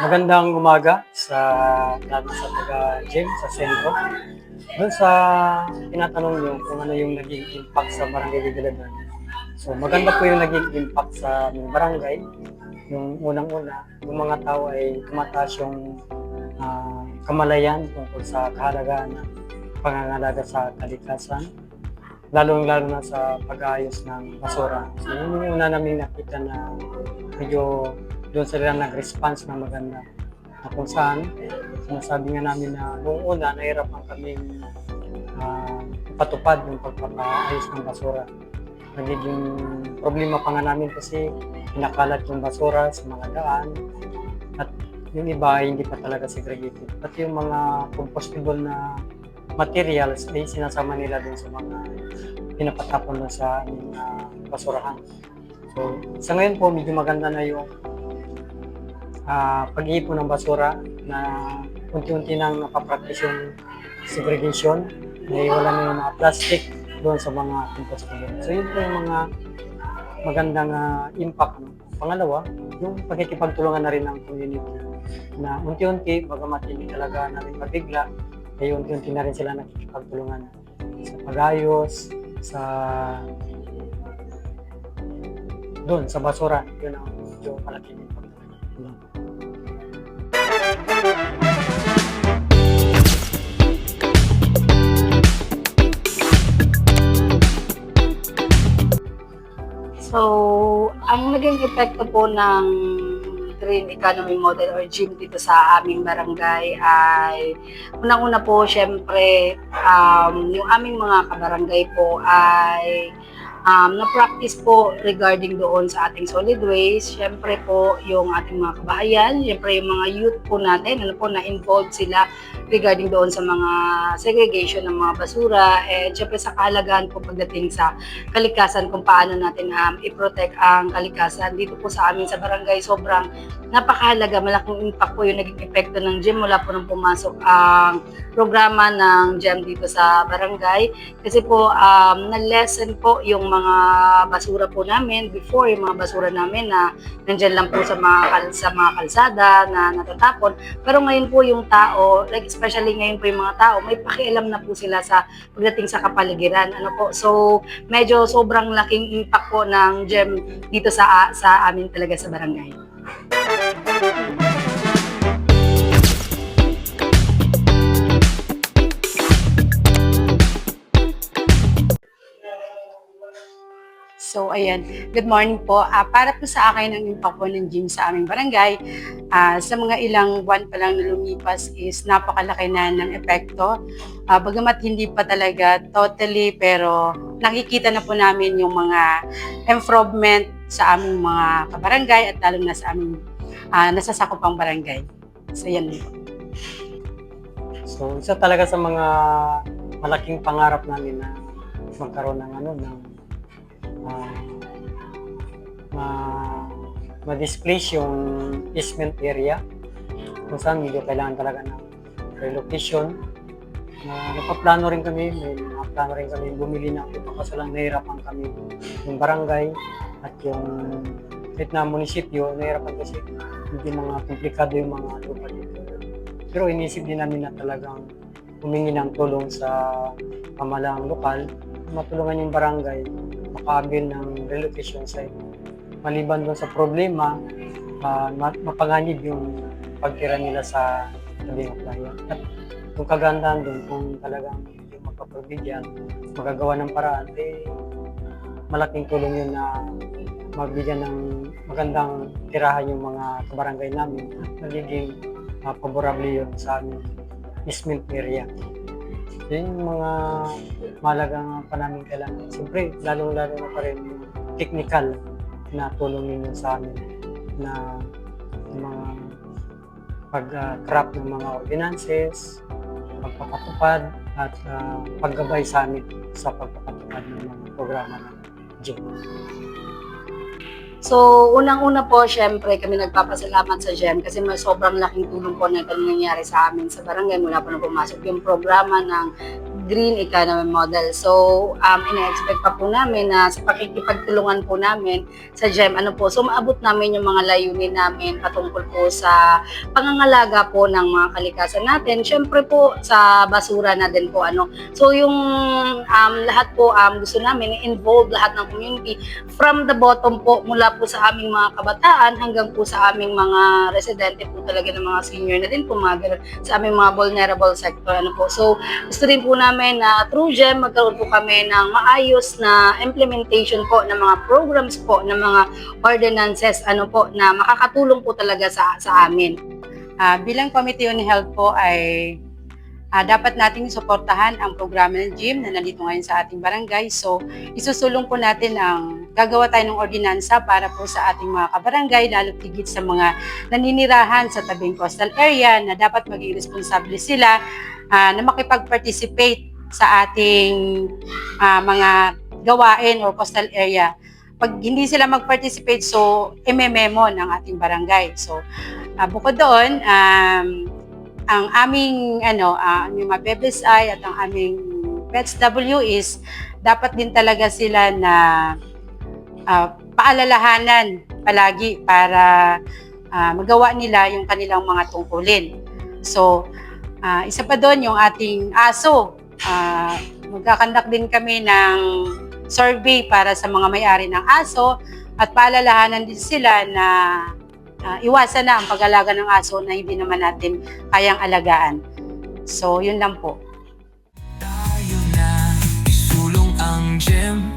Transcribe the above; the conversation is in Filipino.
Magandang umaga sa lahat sa taga-gym sa sentro. Doon sa tinatanong niyo kung ano yung naging impact sa Barangay Bigaladan. So maganda po yung naging impact sa aming barangay. Yung unang-una, yung mga tao ay tumataas yung kamalayan tungkol sa kahalagahan ng pangangalaga sa kalikasan, lalong-lalo na sa pag-aayos ng basura. So yun yung una namin nakita na medyo doon sila nag-response na maganda. Na kung saan, sinasabi nga namin na noong una, nahirapan kaming ipatupad yung pagpapaayos ng basura. Nagiging problema pa nga namin kasi pinakalat yung basura sa mga daan at yung iba ay hindi pa talaga segregated. At yung mga compostable na materials ay sinasama nila din sa mga pinapatapon na sa aming basurahan. So, sa ngayon po, medyo maganda na yung pag-iipon ng basura na unti-unti nang napapractice yung segregation, na wala na yung mga plastic doon sa mga compostable. So yun po yung mga magandang impact. Pangalawa, yung pagkikipagtulungan na rin ng community na unti-unti, bagamat hindi talaga namin mabigla, ay unti-unti na rin sila nakikipagtulungan sa pag-ayos, sa doon sa basura. Yun ang medyo malaking impact. So, ang naging epekto po ng green economy model or gym dito sa aming barangay ay unang-una po, syempre, yung aming mga kabarangay po ay na-practice po regarding doon sa ating solid waste. Syempre po, yung ating mga kabahayan, syempre yung mga youth po natin, na-involved sila regarding doon sa mga segregation ng mga basura, and syempre sa kahalagahan po pagdating sa kalikasan, kung paano natin i-protect ang kalikasan. Dito po sa amin sa barangay, sobrang napakahalaga, malaking impact po yung naging epekto ng gym mula po nang pumasok ang programa ng GEM dito sa barangay. Kasi po, na-lessen po yung mga basura po namin before, yung mga basura namin na nandyan lang po sa mga kalsada na natatapon. Pero ngayon po yung tao, like especially ngayon po yung mga tao, may pakialam na po sila sa pagdating sa kapaligiran. So, medyo sobrang laking impact po ng GEM dito sa amin talaga sa barangay. So, ayan. Good morning po. Para po sa akin, ang impact po ng gym sa aming barangay, sa mga ilang buwan pa lang na lumipas is napakalaki na ng epekto. Bagamat hindi pa talaga totally, pero nakikita na po namin yung mga improvement sa aming mga kabarangay at lalo na sa aming nasasakupang barangay. So, yan po. So, isa talaga sa mga malaking pangarap namin na magkaroon ng ma-displace yung easement area kung saan medyo kailangan talaga ng relocation. Napaplano rin kami, may mga plano rin kami bumili ng ito kasi lang nahirapan kami yung barangay at yung kahit na munisipyo, nahirapan kasi hindi mga komplikado yung mga lupa dito. Pero inisip din namin na talagang humingi ng tulong sa pamahalaang lokal, matulungan yung barangay makabil ng relocation site. Maliban doon sa problema, mapanganib yung pagtira nila sa tabing playa. At yung kagandahan doon, kung talagang yung magpapagbigyan, magagawa ng paraan, malaking tulong yun na magbigyan ng magandang tirahan yung mga kabarangay namin. Nagiging favorable yun sa aming easement area. Yun yung mga mahalagang pa namin kailangan. Siyempre, lalong-lalo na pa rin yung technical na tulong ninyo sa amin na mga pag-craft ng mga ordinances, pagpapatupad at paggabay sa amin sa pagpapatupad ng mga programa ng GEM. So, unang-una po, syempre, kami nagpapasalamat sa GEM kasi may sobrang laking tulong po na nangyayari sa amin sa barangay mula po na pumasok yung programa ng green economy model. So, ina-expect pa po namin na sa pakikipagtulungan po namin sa GEM, so maabot namin yung mga layunin namin patungkol po sa pangangalaga po ng mga kalikasan natin. Siyempre po, sa basura na din po, So, yung lahat po, gusto namin i-involve lahat ng community from the bottom po, mula po sa aming mga kabataan hanggang po sa aming mga residente po talaga ng mga senior na din po, mga ganun, sa aming mga vulnerable sector. So, gusto din po namin na through GEM, magkaroon po kami ng maayos na implementation po ng mga programs po, ng mga ordinances, na makakatulong po talaga sa amin. Bilang Committee on Health po ay dapat nating suportahan ang programa ng GEM na nandito ngayon sa ating barangay. So, isusulong po natin ang gagawa tayo ng ordinansa para po sa ating mga kabarangay, lalo tigit sa mga naninirahan sa tabing coastal area na dapat maging responsable sila na makipag-participate sa ating mga gawain o coastal area. Pag hindi sila mag-participate, so memo ng ating barangay. So, bukod doon, ang aming aming mga BBSI at ang aming PETSW is dapat din talaga sila na paalalahanan palagi para magawa nila yung kanilang mga tungkulin. So, isa pa doon yung ating ASO. Magkakandak din kami ng survey para sa mga may-ari ng ASO at paalalahanan din sila na iwasan na ang pag-alaga ng aso na hindi naman natin kayang alagaan. So, yun lang po. Tayo na isulong ang GEM.